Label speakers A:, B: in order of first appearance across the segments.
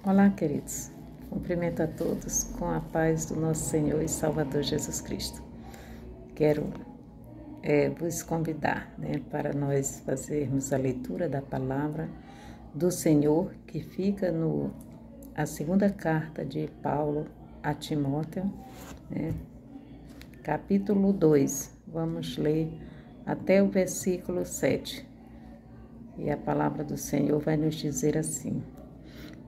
A: Olá, queridos. Cumprimento a todos com a paz do nosso Senhor e Salvador Jesus Cristo. Quero vos convidar para nós fazermos a leitura da palavra do Senhor, que fica a segunda carta de Paulo a Timóteo, capítulo 2. Vamos ler até o versículo 7. E a palavra do Senhor vai nos dizer assim: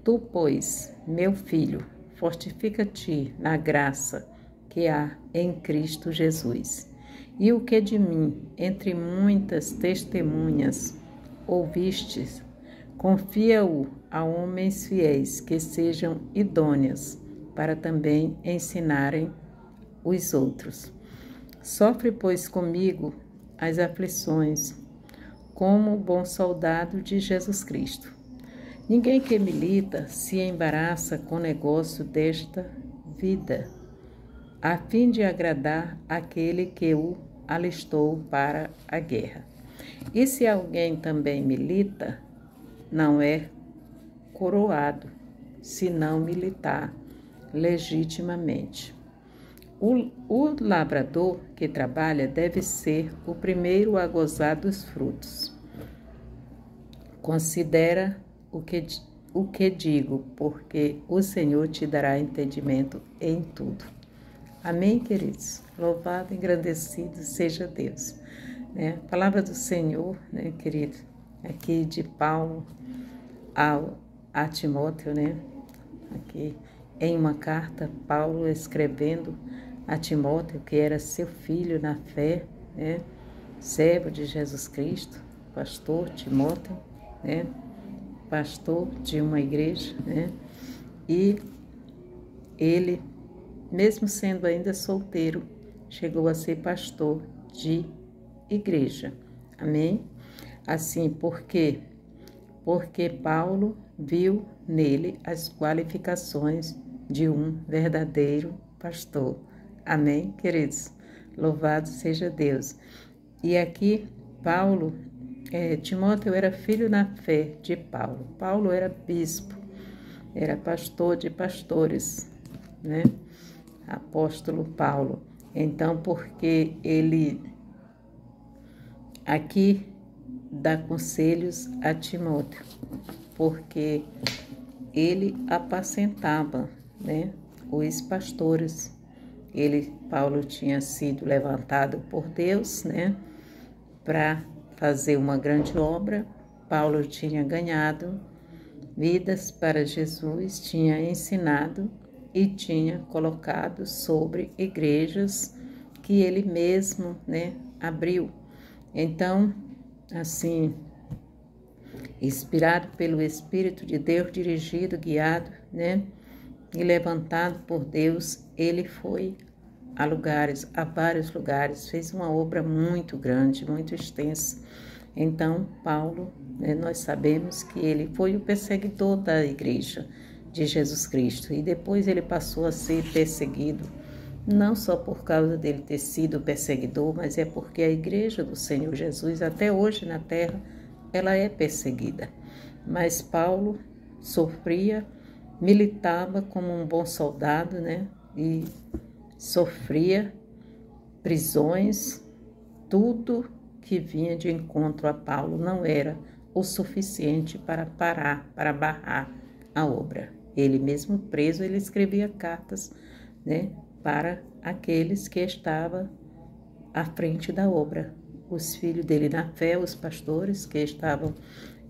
A: Tu, pois, meu filho, fortifica-te na graça que há em Cristo Jesus. E o que de mim, entre muitas testemunhas, ouvistes, confia-o a homens fiéis que sejam idôneos para também ensinarem os outros. Sofre, pois, comigo as aflições, como bom soldado de Jesus Cristo. Ninguém que milita se embaraça com o negócio desta vida, a fim de agradar aquele que o alistou para a guerra. E se alguém também milita, não é coroado, se não militar legitimamente. O lavrador que trabalha deve ser o primeiro a gozar dos frutos. Considera o que digo, porque o Senhor te dará entendimento em tudo. Amém, queridos? Louvado e engrandecido seja Deus. Palavra do Senhor, querido, aqui de Paulo a Timóteo, aqui em uma carta, Paulo escrevendo a Timóteo, que era seu filho na fé, servo de Jesus Cristo, pastor Timóteo, pastor de uma igreja, e ele, mesmo sendo ainda solteiro, chegou a ser pastor de igreja. Amém? Assim, por quê? Porque Paulo viu nele as qualificações de um verdadeiro pastor. Amém, queridos? Louvado seja Deus. E aqui, Timóteo era filho na fé de Paulo. Paulo era bispo, era pastor de pastores, Apóstolo Paulo. Então, porque ele aqui dá conselhos a Timóteo, porque ele apacentava, os pastores. Paulo tinha sido levantado por Deus, para fazer uma grande obra. Paulo tinha ganhado vidas para Jesus, tinha ensinado e tinha colocado sobre igrejas que ele mesmo, abriu. Então, assim, inspirado pelo Espírito de Deus, dirigido, guiado, e levantado por Deus, ele foi a vários lugares, fez uma obra muito grande, muito extensa. Então, Paulo, nós sabemos que ele foi o perseguidor da igreja de Jesus Cristo, e depois ele passou a ser perseguido, não só por causa dele ter sido perseguidor, mas é porque a igreja do Senhor Jesus, até hoje na terra, ela é perseguida. Mas Paulo sofria, militava como um bom soldado, e sofria prisões. Tudo que vinha de encontro a Paulo não era o suficiente para barrar a obra. Ele mesmo preso, ele escrevia cartas, para aqueles que estavam à frente da obra. Os filhos dele na fé, os pastores que estavam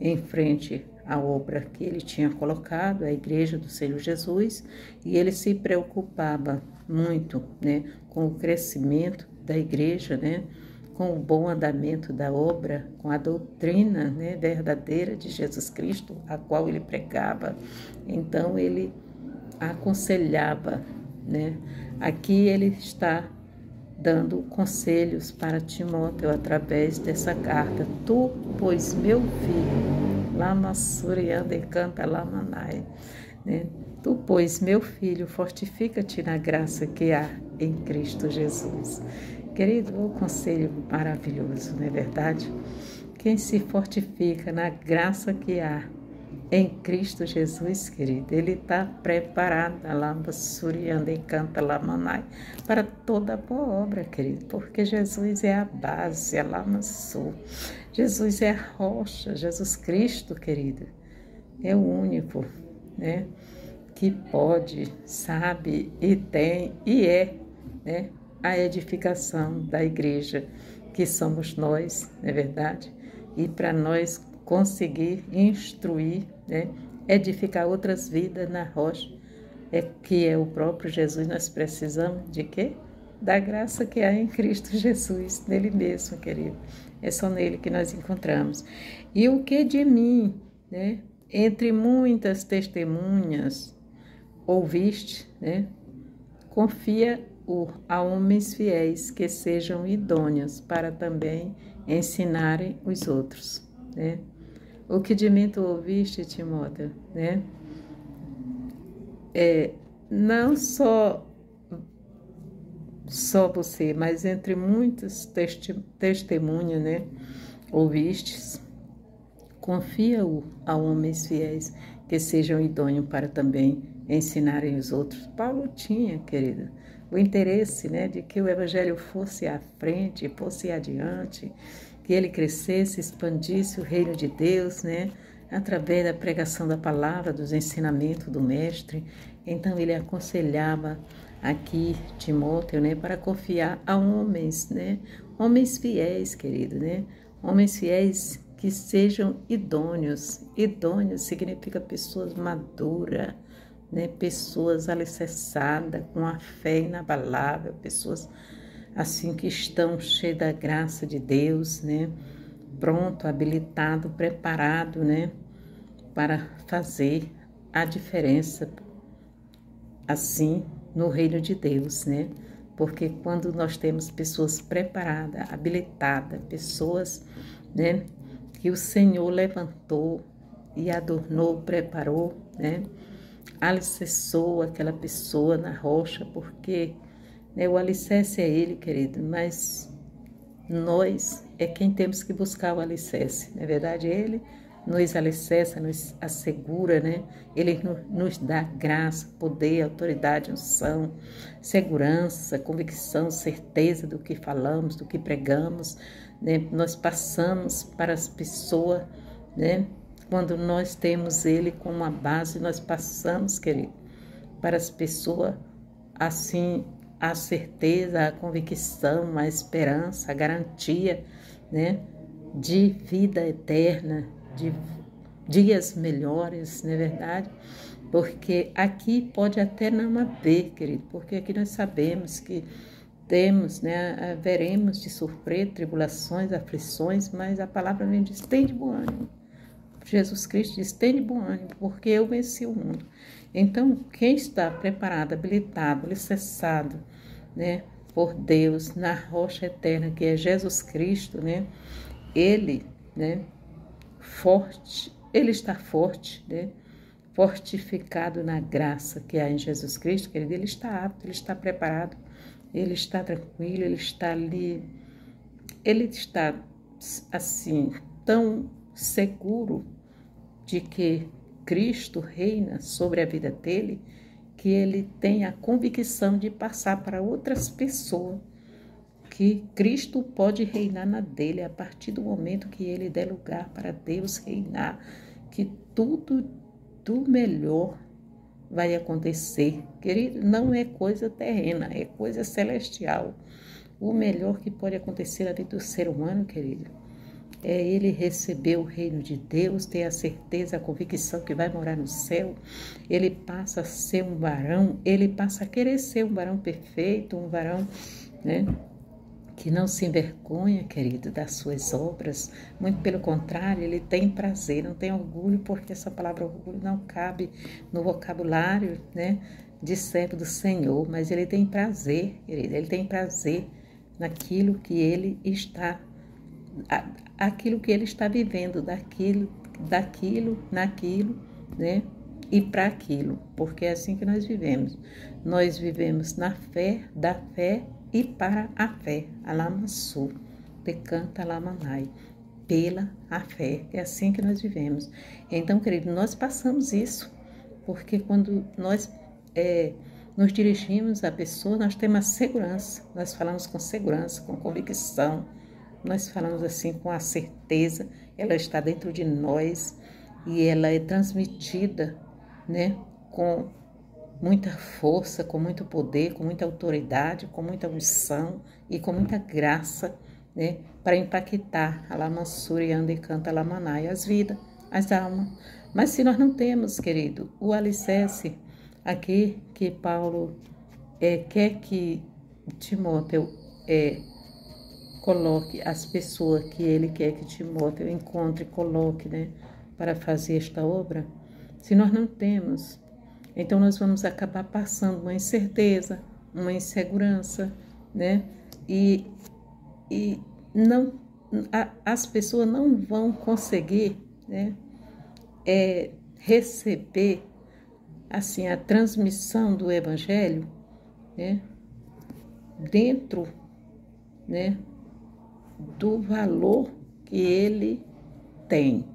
A: em frente à obra que ele tinha colocado, a igreja do Senhor Jesus, e ele se preocupava muito, com o crescimento da igreja, com o bom andamento da obra, com a doutrina, verdadeira de Jesus Cristo, a qual ele pregava. Então, ele aconselhava, Aqui ele está dando conselhos para Timóteo através dessa carta. Tu, pois, meu filho, lama surianda e canta lamanai, Tu, pois, meu filho, fortifica-te na graça que há em Cristo Jesus. Querido, o conselho maravilhoso, não é verdade? Quem se fortifica na graça que há em Cristo Jesus, querido. Ele está preparado, Alama Surianda e Canta Lamanai, para toda boa obra, querido, porque Jesus é a base, Alama Sul. Jesus é a rocha, Jesus Cristo, querido, é o único, né, que pode, sabe e tem e é, né, a edificação da igreja, que somos nós, não é verdade? E para nós conseguir instruir, né, edificar outras vidas na rocha, que é o próprio Jesus, nós precisamos de quê? Da graça que há em Cristo Jesus, nele mesmo, querido. É só nele que nós encontramos. E o que de mim, né? Entre muitas testemunhas, ouviste, né? Confia a homens fiéis que sejam idôneos para também ensinarem os outros, né? O que de mim tu ouviste, Timóteo, né? Não só você, mas entre muitas testemunhas, né? Ouvistes, confia-o a homens fiéis que sejam idôneos para também ensinarem os outros. Paulo tinha, querido, o interesse, né, de que o evangelho fosse à frente, fosse adiante, que ele crescesse, expandisse o reino de Deus, né, através da pregação da palavra, dos ensinamentos do mestre. Então ele aconselhava aqui Timóteo, né, para confiar a homens, né, homens fiéis, querido, né, homens fiéis que sejam idôneos. Idôneos significa pessoas maduras, né, pessoas alicerçadas, com a fé inabalável, pessoas assim que estão cheias da graça de Deus, né, pronto, habilitado, preparado, né, para fazer a diferença assim no reino de Deus, né? Porque quando nós temos pessoas preparadas, habilitadas, pessoas, né, que o Senhor levantou e adornou, preparou, né, alicerçou aquela pessoa na rocha, porque, né, o alicerce é ele, querido, mas nós é quem temos que buscar o alicerce, não é verdade? Ele nos alicerça, nos assegura, né? Ele nos dá graça, poder, autoridade, unção, segurança, convicção, certeza do que falamos, do que pregamos, né? Nós passamos para as pessoas, né? Quando nós temos ele como a base, nós passamos, querido, para as pessoas, assim, a certeza, a convicção, a esperança, a garantia, né, de vida eterna, de dias melhores, não é verdade? Porque aqui pode até não haver, querido, porque aqui nós sabemos que temos, né, veremos de sofrer tribulações, aflições, mas a palavra vem diz, tem de bom ânimo. Jesus Cristo diz, tem de bom ânimo, porque eu venci o mundo. Então, quem está preparado, habilitado, alicerçado, né, por Deus, na rocha eterna, que é Jesus Cristo, né, ele, né, forte, ele está forte, né, fortificado na graça que há em Jesus Cristo, querido, ele está apto, ele está preparado, ele está tranquilo, ele está ali, ele está, assim, tão seguro de que Cristo reina sobre a vida dele, que ele tem a convicção de passar para outras pessoas que Cristo pode reinar na dele a partir do momento que ele der lugar para Deus reinar, que tudo do melhor vai acontecer. Querido, não é coisa terrena, é coisa celestial. O melhor que pode acontecer na vida do ser humano, querido, é ele receber o reino de Deus, ter a certeza, a convicção que vai morar no céu. Ele passa a ser um varão, ele passa a querer ser um varão perfeito, um varão, né, que não se envergonha, querido, das suas obras. Muito pelo contrário, ele tem prazer, não tem orgulho, porque essa palavra orgulho não cabe no vocabulário, né, de servo do Senhor, mas ele tem prazer, querido, ele tem prazer naquilo que ele está aquilo que ele está vivendo, daquilo, naquilo, né? E para aquilo, porque é assim que nós vivemos. Nós vivemos na fé, da fé e para a fé. Alamassu, decanta alamanai. pela a fé. É assim que nós vivemos. Então, querido, nós passamos isso, porque quando nós nos dirigimos à pessoa, nós temos a segurança, nós falamos com segurança, com convicção, nós falamos assim com a certeza, ela está dentro de nós e ela é transmitida, né, com muita força, com muito poder, com muita autoridade, com muita unção e com muita graça, né, para impactar a lamassura e anda e canta lamanai, as vidas, as almas. Mas se nós não temos, querido, o alicerce aqui que Paulo quer que Timóteo coloque as pessoas que ele quer que Timóteo encontre e coloque, né, para fazer esta obra, se nós não temos, então nós vamos acabar passando uma incerteza, uma insegurança, né, e não, as pessoas não vão conseguir, né, receber assim a transmissão do Evangelho, né, dentro, né, do valor que ele tem,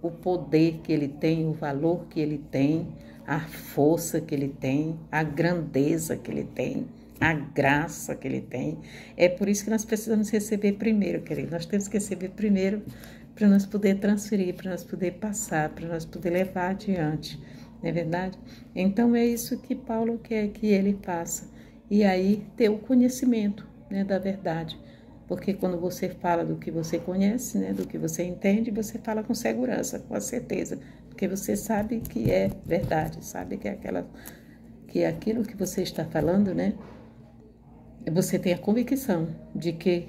A: o poder que ele tem, o valor que ele tem, a força que ele tem, a grandeza que ele tem, a graça que ele tem. É por isso que nós precisamos receber primeiro, querido. Nós temos que receber primeiro para nós poder transferir, para nós poder passar, para nós poder levar adiante. Não é verdade? Então é isso que Paulo quer que ele faça. E aí ter o conhecimento, né, da verdade. Porque quando você fala do que você conhece, né, do que você entende, você fala com segurança, com a certeza. Porque você sabe que é verdade, sabe que é aquilo que você está falando, né? Você tem a convicção de que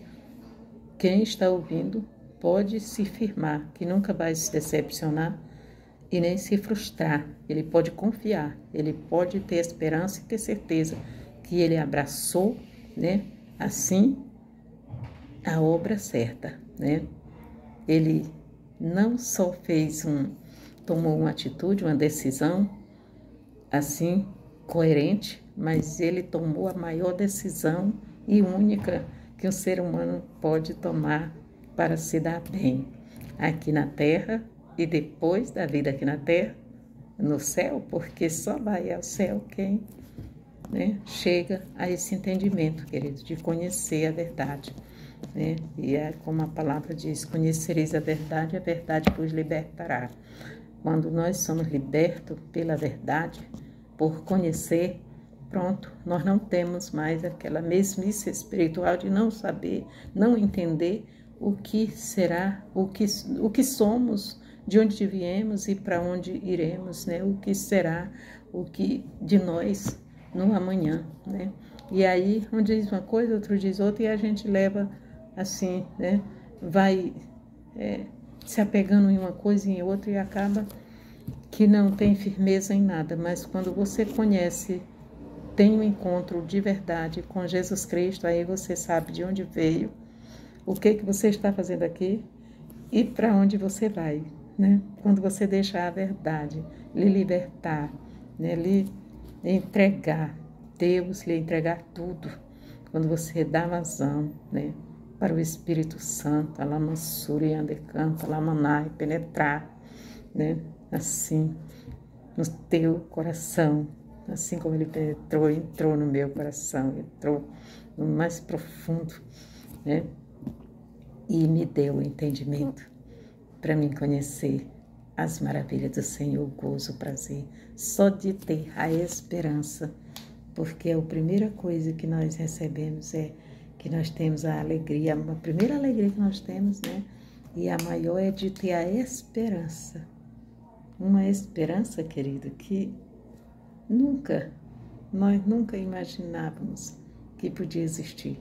A: quem está ouvindo pode se firmar, que nunca vai se decepcionar e nem se frustrar. Ele pode confiar, ele pode ter esperança e ter certeza que ele abraçou, né, assim, a obra certa, né? Ele não só tomou uma atitude, uma decisão, assim, coerente, mas ele tomou a maior decisão e única que um ser humano pode tomar para se dar bem aqui na terra e depois da vida aqui na terra, no céu, porque só vai ao céu quem, né, chega a esse entendimento, querido, de conhecer a verdade, né? E é como a palavra diz, conhecereis a verdade vos libertará. Quando nós somos libertos pela verdade, por conhecer, pronto, nós não temos mais aquela mesmice espiritual de não saber, não entender o que será, o que somos, de onde viemos e para onde iremos, né? O que será, o que de nós no amanhã, né? E aí, um diz uma coisa, outro diz outra, e a gente leva assim, né? Vai se apegando em uma coisa e em outra e acaba que não tem firmeza em nada. Mas quando você conhece, tem um encontro de verdade com Jesus Cristo, aí você sabe de onde veio, o que você está fazendo aqui e para onde você vai, né? Quando você deixa a verdade lhe libertar, né? Lhe entregar, Deus lhe entregar tudo, quando você dá vazão, né, para o Espírito Santo, a lamassura e andecanta, lamanai, penetrar, né, assim, no teu coração, assim como ele penetrou, entrou no meu coração, entrou no mais profundo, né, e me deu o entendimento para mim conhecer as maravilhas do Senhor, o gozo, o prazer, só de ter a esperança, porque a primeira coisa que nós recebemos é que nós temos a alegria, a primeira alegria que nós temos, né? E a maior é de ter a esperança. Uma esperança, querido, que nós nunca imaginávamos que podia existir.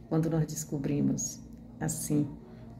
A: Quando nós descobrimos, assim,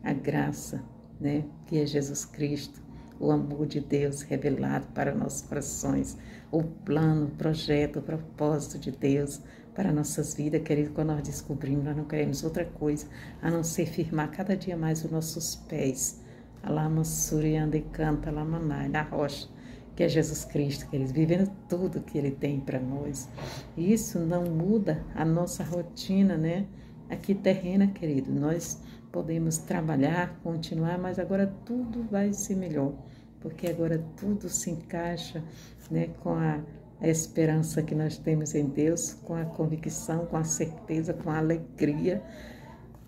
A: a graça, né? Que é Jesus Cristo, o amor de Deus revelado para nossos corações, o plano, o projeto, o propósito de Deus para nossas vidas, querido, quando nós descobrimos, nós não queremos outra coisa a não ser firmar cada dia mais os nossos pés, a lama surianda e canta lamanai, na rocha, que é Jesus Cristo, queridos, vivendo tudo que Ele tem para nós. E isso não muda a nossa rotina, né? Aqui terrena, querido, nós podemos trabalhar, continuar, mas agora tudo vai ser melhor, porque agora tudo se encaixa, né, com a esperança que nós temos em Deus, com a convicção, com a certeza, com a alegria.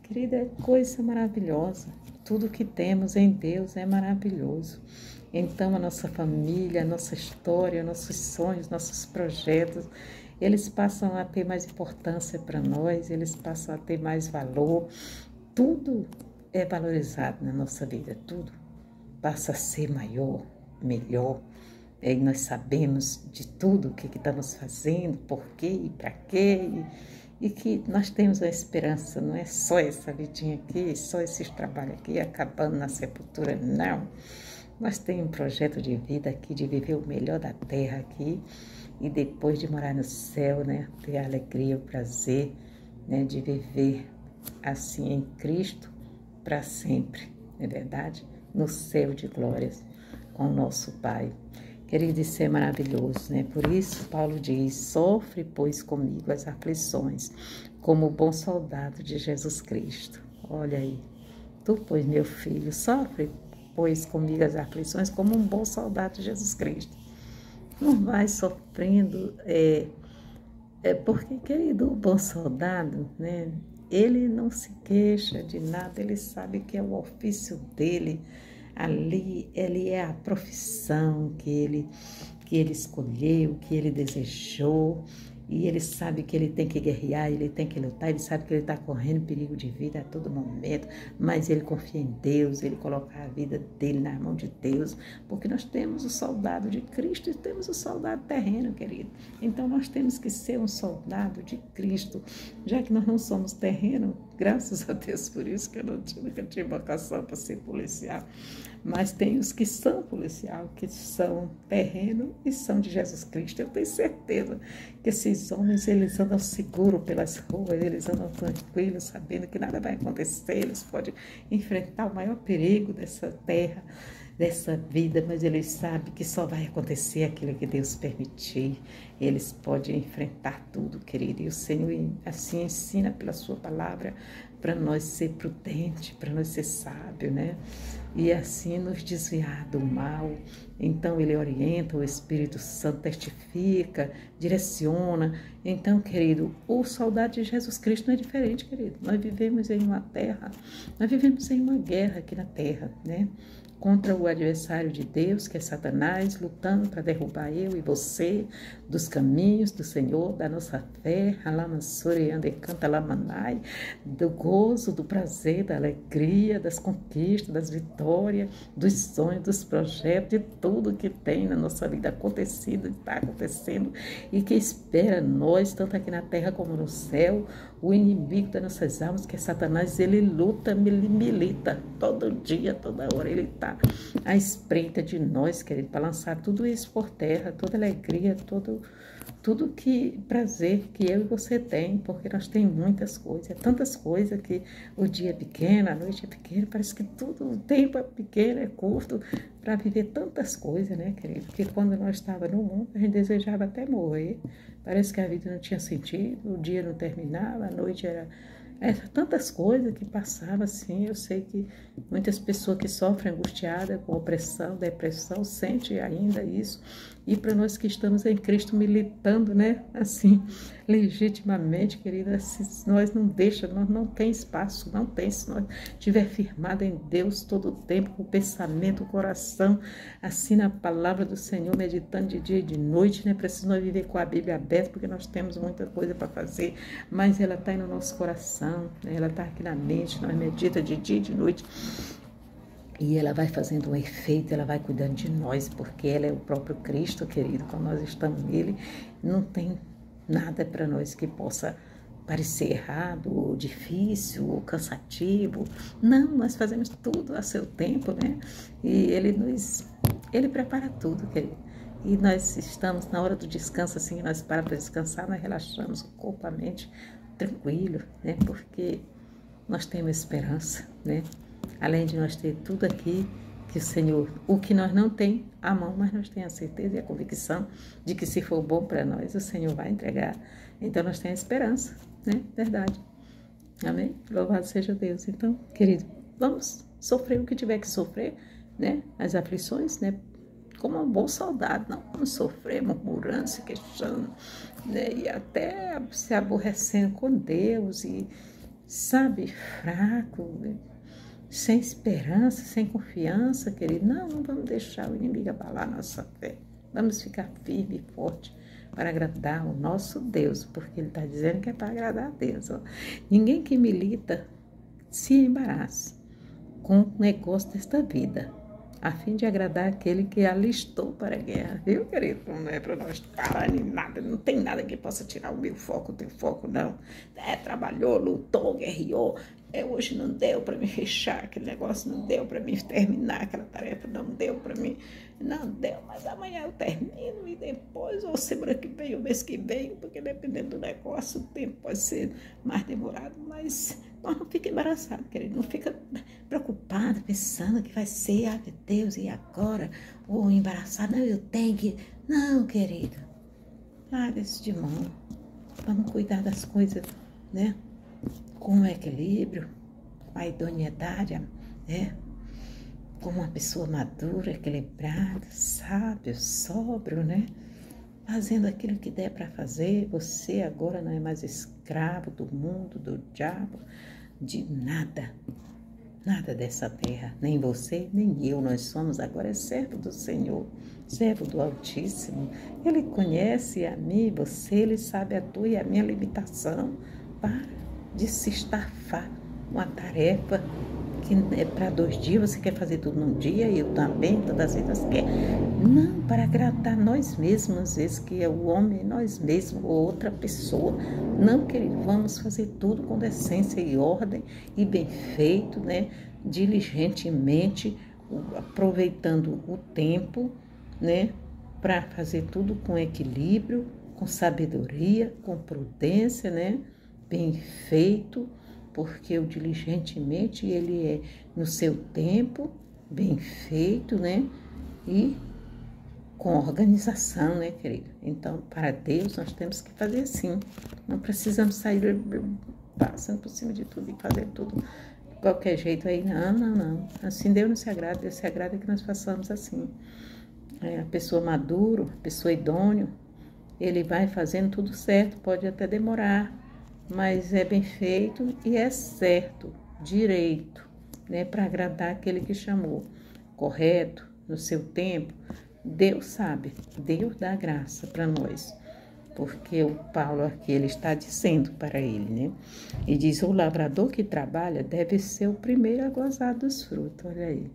A: Querida, é coisa maravilhosa. Tudo que temos em Deus é maravilhoso. Então, a nossa família, a nossa história, nossos sonhos, nossos projetos, eles passam a ter mais importância para nós, eles passam a ter mais valor. Tudo é valorizado na nossa vida, tudo passa a ser maior, melhor. E nós sabemos de tudo o que estamos fazendo, por quê e para quê, e que nós temos a esperança, não é só essa vidinha aqui, só esses trabalhos aqui, acabando na sepultura, não. Nós temos um projeto de vida aqui, de viver o melhor da terra aqui, e depois de morar no céu, né, ter a alegria, o prazer, né, de viver assim em Cristo para sempre, não é verdade? No céu de glórias, com o nosso Pai. Querido, isso é maravilhoso, né? Por isso, Paulo diz, sofre, pois, comigo as aflições, como bom soldado de Jesus Cristo. Olha aí, tu, pois, meu filho, sofre, pois, comigo as aflições, como um bom soldado de Jesus Cristo. Não vai sofrendo, porque, querido, o bom soldado, né? Ele não se queixa de nada, ele sabe que é o ofício dele. Ali, ele é a profissão que ele escolheu, que ele desejou, e ele sabe que ele tem que guerrear, ele tem que lutar, ele sabe que ele está correndo perigo de vida a todo momento, mas ele confia em Deus, ele coloca a vida dele na mão de Deus, porque nós temos o soldado de Cristo e temos o soldado terreno, querido. Então nós temos que ser um soldado de Cristo, já que nós não somos terreno, graças a Deus por isso que eu nunca tive vocação para ser policial. Mas tem os que são policial, que são terreno e são de Jesus Cristo. Eu tenho certeza que esses homens, eles andam seguros pelas ruas, eles andam tranquilos, sabendo que nada vai acontecer, eles podem enfrentar o maior perigo dessa terra, dessa vida, mas eles sabem que só vai acontecer aquilo que Deus permitir. Eles podem enfrentar tudo, querido, e o Senhor assim ensina pela sua palavra para nós ser prudente, para nós ser sábio, né? E assim nos desviar do mal. Então ele orienta, o Espírito Santo testifica, direciona. Então, querido, o soldado de Jesus Cristo não é diferente, querido. Nós vivemos em uma terra, nós vivemos em uma guerra aqui na terra, né? Contra o adversário de Deus, que é Satanás, lutando para derrubar eu e você dos caminhos do Senhor, da nossa fé, do gozo, do prazer, da alegria, das conquistas, das vitórias, dos sonhos, dos projetos, de tudo que tem na nossa vida acontecido, está acontecendo e que espera nós, tanto aqui na terra como no céu. O inimigo das nossas almas, que é Satanás, ele luta, ele milita todo dia, toda hora, ele está à espreita de nós, querido, para lançar tudo isso por terra, toda alegria, tudo que prazer que eu e você tem, porque nós temos muitas coisas, tantas coisas que o dia é pequeno, a noite é pequena, parece que tudo, o tempo é pequeno, é curto, para viver tantas coisas, né, querido? Porque quando nós estávamos no mundo, a gente desejava até morrer, parece que a vida não tinha sentido, o dia não terminava, a noite era tantas coisas que passavam assim. Eu sei que muitas pessoas que sofrem angustiada com opressão, depressão, sentem ainda isso. E para nós que estamos em Cristo militando, né, assim, legitimamente, querida, se nós nós não tem espaço, não tem, se nós estiver firmado em Deus todo o tempo, com o pensamento, o coração, assim na palavra do Senhor, meditando de dia e de noite, né, precisamos viver com a Bíblia aberta, porque nós temos muita coisa para fazer, mas ela está aí no nosso coração, né, ela está aqui na mente, nós meditamos de dia e de noite, e ela vai fazendo um efeito, ela vai cuidando de nós, porque ela é o próprio Cristo, querido. Quando nós estamos nele, não tem nada para nós que possa parecer errado, ou difícil, ou cansativo. Não, nós fazemos tudo a seu tempo, né? E ele prepara tudo, querido. E nós estamos na hora do descanso, assim, nós paramos para descansar, nós relaxamos o corpo, a mente, tranquilo, né? Porque nós temos esperança, né? Além de nós ter tudo aqui, que o Senhor, o que nós não tem à mão, mas nós temos a certeza e a convicção de que se for bom para nós, o Senhor vai entregar. Então nós temos esperança, né? Verdade. Amém? Louvado seja Deus. Então, querido, vamos sofrer o que tiver que sofrer, né? As aflições, né? Como um bom soldado, não vamos sofrer murmurando, se queixando, né? E até se aborrecendo com Deus e, sabe, fraco, né? Sem esperança, sem confiança, querido. Não, não vamos deixar o inimigo abalar nossa fé. Vamos ficar firme e forte para agradar o nosso Deus, porque ele está dizendo que é para agradar a Deus. Ó. Ninguém que milita se embaraça com o negócio desta vida, a fim de agradar aquele que alistou para a guerra. Viu, querido? Não é para nós parar nem nada, não tem nada que possa tirar o meu foco, o teu foco, não. Trabalhou, lutou, guerreou. Hoje não deu para me fechar aquele negócio, não deu para me terminar aquela tarefa, não deu para mim, não deu, mas amanhã eu termino e depois, ou semana que vem, ou mês que vem, porque dependendo do negócio, o tempo pode ser mais demorado, mas não fica embaraçado, querido, não fica preocupado, pensando que vai ser, meu Deus, e agora? Ou embaraçado, não, eu tenho que... Não, querido, larga isso de mão, vamos cuidar das coisas, né? Com o equilíbrio, com a idoneidade, né? Como uma pessoa madura, equilibrada, sábio, sóbrio, né? Fazendo aquilo que der para fazer. Você agora não é mais escravo do mundo, do diabo, de nada. Nada dessa terra. Nem você, nem eu. Nós somos agora servo do Senhor, servo do Altíssimo. Ele conhece a mim, você, ele sabe a tua e a minha limitação. Para de se estafar uma tarefa que é para 2 dias, você quer fazer tudo num dia, e eu também, todas as vezes quer. Não, para agradar nós mesmos, às vezes que é o homem, nós mesmos, ou outra pessoa. Não, querido, vamos fazer tudo com decência e ordem, e bem feito, né? Diligentemente, aproveitando o tempo, né? Para fazer tudo com equilíbrio, com sabedoria, com prudência, né? Bem feito, porque o diligentemente ele é no seu tempo, bem feito, né? E com organização, né, querido? Então, para Deus, nós temos que fazer assim. Não precisamos sair passando por cima de tudo e fazer tudo de qualquer jeito aí. Não, não, não. Assim Deus não se agrada. Deus se agrada que nós façamos assim. A pessoa madura, a pessoa idônea, ele vai fazendo tudo certo, pode até demorar, mas é bem feito e é certo, direito, né, para agradar aquele que chamou, correto, no seu tempo. Deus sabe, Deus dá graça para nós, porque o Paulo aqui, ele está dizendo para ele, né, e diz, o lavrador que trabalha deve ser o primeiro a gozar dos frutos, olha aí.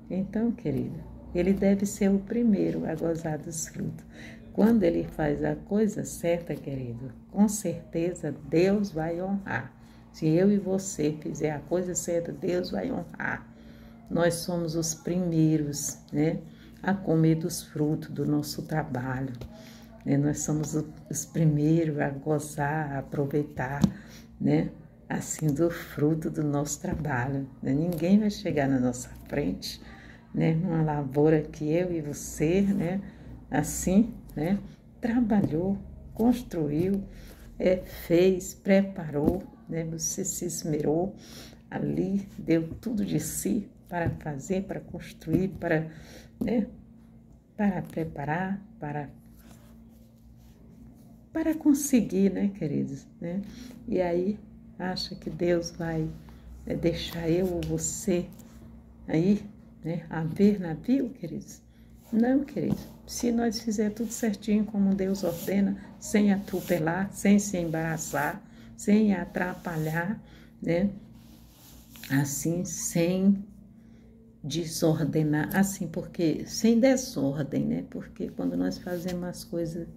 A: Então, querido, ele deve ser o primeiro a gozar dos frutos. Quando ele faz a coisa certa, querido, com certeza Deus vai honrar. Se eu e você fizer a coisa certa, Deus vai honrar. Nós somos os primeiros, né, a comer dos frutos do nosso trabalho. Né? Nós somos os primeiros a gozar, a aproveitar, né, assim, do fruto do nosso trabalho. Né? Ninguém vai chegar na nossa frente, né, numa lavoura que eu e você, né, assim, né, trabalhou, construiu, fez, preparou, né, você se esmerou ali, deu tudo de si para fazer, para construir, para, né, para preparar, para conseguir, né, queridos, né? E aí acha que Deus vai deixar eu ou você aí, né, a ver navio, queridos? Não, queridos. Se nós fizermos tudo certinho como Deus ordena, sem atropelar, sem se embaraçar, sem atrapalhar, né? Assim, sem desordenar, assim, porque sem desordem, né? Porque quando nós fazemos as coisas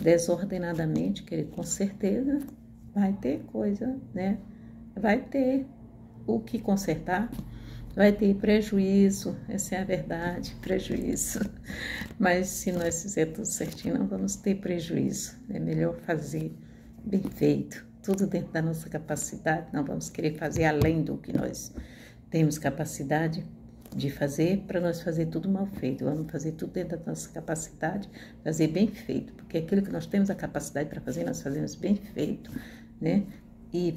A: desordenadamente, querido, com certeza vai ter coisa, né? Vai ter o que consertar. Vai ter prejuízo, essa é a verdade, prejuízo. Mas se nós fizermos tudo certinho, não vamos ter prejuízo. É melhor fazer bem feito, tudo dentro da nossa capacidade. Não vamos querer fazer além do que nós temos capacidade de fazer, para nós fazer tudo mal feito. Vamos fazer tudo dentro da nossa capacidade, fazer bem feito. Porque aquilo que nós temos a capacidade para fazer, nós fazemos bem feito, né? e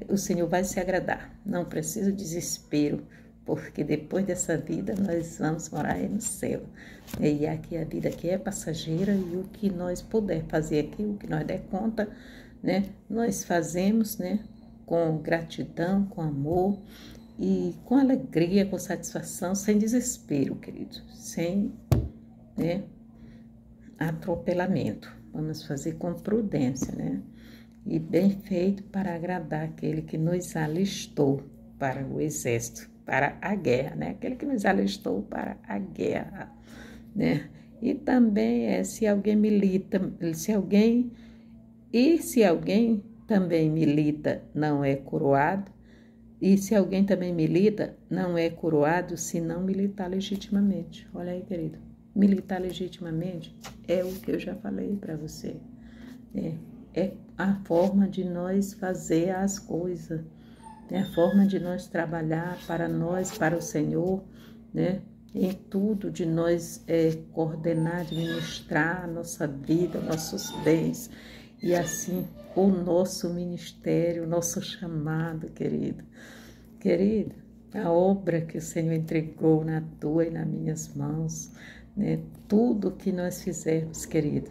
A: o Senhor vai se agradar. Não precisa de desespero, porque depois dessa vida nós vamos morar aí no céu. E aqui a vida aqui é passageira e o que nós puder fazer aqui, o que nós der conta, né, nós fazemos, né, com gratidão, com amor e com alegria, com satisfação, sem desespero, querido, sem, né, atropelamento. Vamos fazer com prudência, né, e bem feito para agradar aquele que nos alistou para o exército, para a guerra, né, aquele que nos alistou para a guerra, né, e também se alguém milita, se alguém também milita, não é coroado. E se alguém também milita, não é coroado se não militar legitimamente. Olha aí, querido. Militar legitimamente é o que eu já falei para você. É a forma de nós fazer as coisas. É a forma de nós trabalhar para nós, para o Senhor, né? Em tudo de nós coordenar, administrar a nossa vida, nossos bens. E assim, o nosso ministério, o nosso chamado, querido. Querido, a obra que o Senhor entregou na tua e nas minhas mãos, né? Tudo que nós fizermos, querido,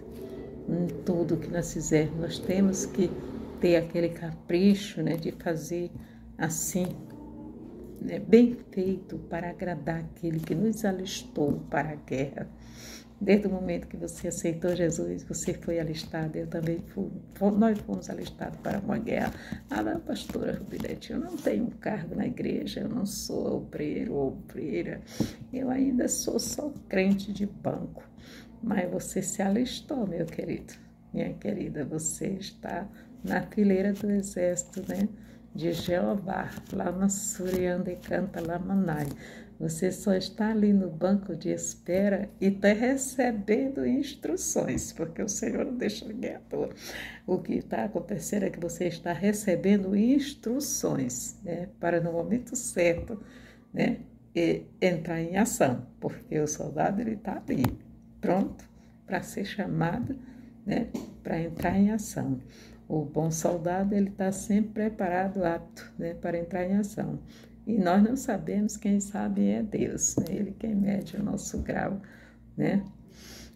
A: tudo que nós fizermos, nós temos que ter aquele capricho, né, de fazer assim, né, bem feito para agradar aquele que nos alistou para a guerra. Desde o momento que você aceitou Jesus, você foi alistado, eu também fui. Nós fomos alistados para uma guerra. Não, pastora Rubinete, eu não tenho um cargo na igreja, eu não sou obreiro ou obreira, eu ainda sou só crente de banco. Mas você se alistou, meu querido, minha querida, você está na fileira do exército, né, de Jeová, lá na Surianda e Canta Lamanai. Você só está ali no banco de espera e está recebendo instruções, porque o Senhor não deixa ninguém à toa. O que está acontecendo é que você está recebendo instruções, né, para no momento certo, né, entrar em ação, porque o soldado ele está ali, pronto para ser chamado, né, para entrar em ação. O bom soldado ele está sempre preparado, apto, né, para entrar em ação. E nós não sabemos, quem sabe é Deus, né? Ele quem mede o nosso grau, né?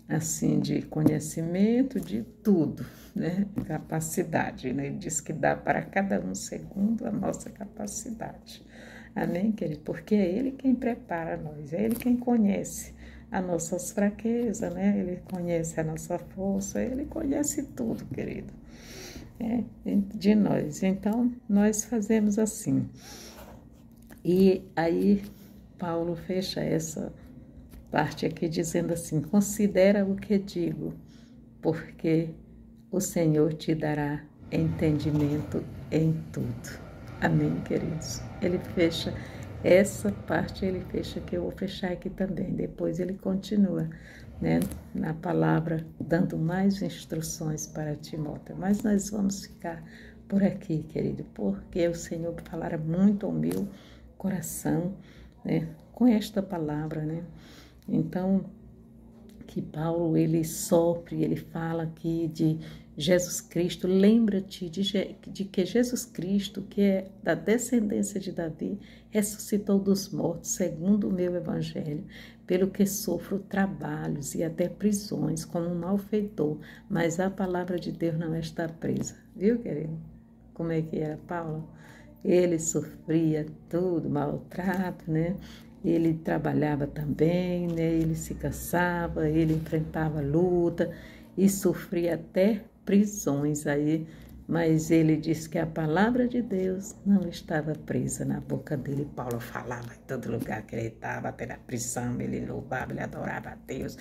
A: Assim, de conhecimento, de tudo, né? Capacidade, né? Ele diz que dá para cada um segundo a nossa capacidade. Amém, querido? Porque é Ele quem prepara nós, é Ele quem conhece as nossas fraquezas, né? Ele conhece a nossa força, Ele conhece tudo, querido, de nós. Então, nós fazemos assim. E aí, Paulo fecha essa parte aqui dizendo assim: considera o que digo, porque o Senhor te dará entendimento em tudo. Amém, queridos? Ele fecha essa parte, ele fecha que eu vou fechar aqui também. Depois ele continua, né, na palavra, dando mais instruções para Timóteo. Mas nós vamos ficar por aqui, querido, porque o Senhor falara muito ao meu coração, né, com esta palavra, né? Então, que Paulo, ele sofre, ele fala aqui de Jesus Cristo, lembra-te de que Jesus Cristo, que é da descendência de Davi, ressuscitou dos mortos, segundo o meu evangelho, pelo que sofro trabalhos e até prisões, como um malfeitor, mas a palavra de Deus não está presa. Viu, querido? Como é que era Paulo? Ele sofria tudo, maltrato, né? Ele trabalhava também, né? Ele se cansava, ele enfrentava luta e sofria até prisões aí, mas ele disse que a palavra de Deus não estava presa na boca dele. Paulo falava em todo lugar que ele estava, até na prisão, ele louvava, ele adorava a Deus,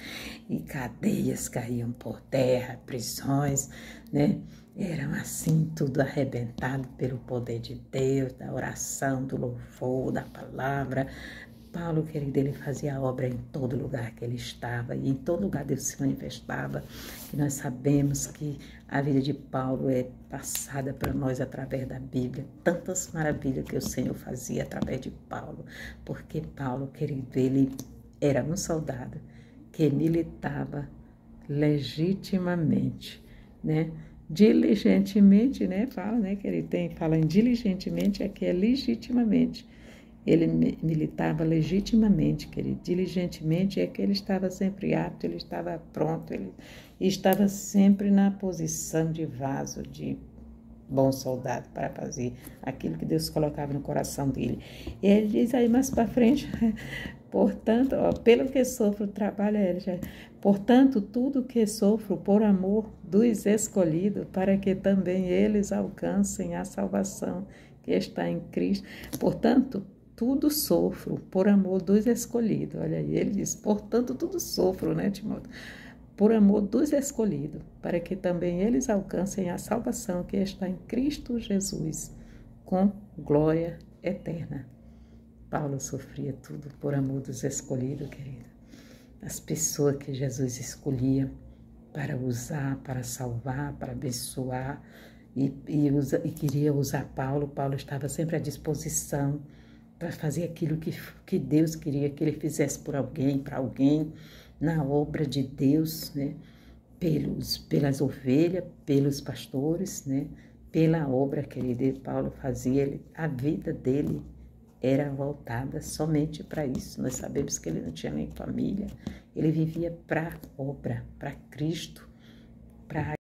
A: e cadeias caíam por terra, prisões, né? Eram assim, tudo arrebentado pelo poder de Deus, da oração, do louvor, da palavra. Paulo, querido, ele fazia a obra em todo lugar que ele estava, e em todo lugar Deus se manifestava. E nós sabemos que a vida de Paulo é passada para nós através da Bíblia. Tantas maravilhas que o Senhor fazia através de Paulo, porque Paulo, querido, ele era um soldado que militava legitimamente, né? diligentemente, né? Fala, né? Que ele fala em diligentemente, aqui é legitimamente. Ele militava legitimamente, querido. Diligentemente é que ele estava sempre apto, ele estava pronto, ele estava sempre na posição de vaso, de bom soldado para fazer aquilo que Deus colocava no coração dele. E ele diz aí mais para frente, portanto, ó, pelo que sofro, trabalha ele. Portanto, tudo que sofro por amor dos escolhidos, para que também eles alcancem a salvação que está em Cristo. Portanto, tudo sofro por amor dos escolhidos. Olha aí, ele diz, portanto, tudo sofro, né, Timóteo? Por amor dos escolhidos, para que também eles alcancem a salvação que está em Cristo Jesus, com glória eterna. Paulo sofria tudo por amor dos escolhidos, querida. As pessoas que Jesus escolhia para usar, para salvar, para abençoar, e queria usar Paulo. Paulo estava sempre à disposição para fazer aquilo que Deus queria que ele fizesse por alguém, para alguém, na obra de Deus, né? Pelas ovelhas, pelos pastores, né? Pela obra que Paulo fazia, a vida dele era voltada somente para isso. Nós sabemos que ele não tinha nem família, ele vivia para a obra, para Cristo, para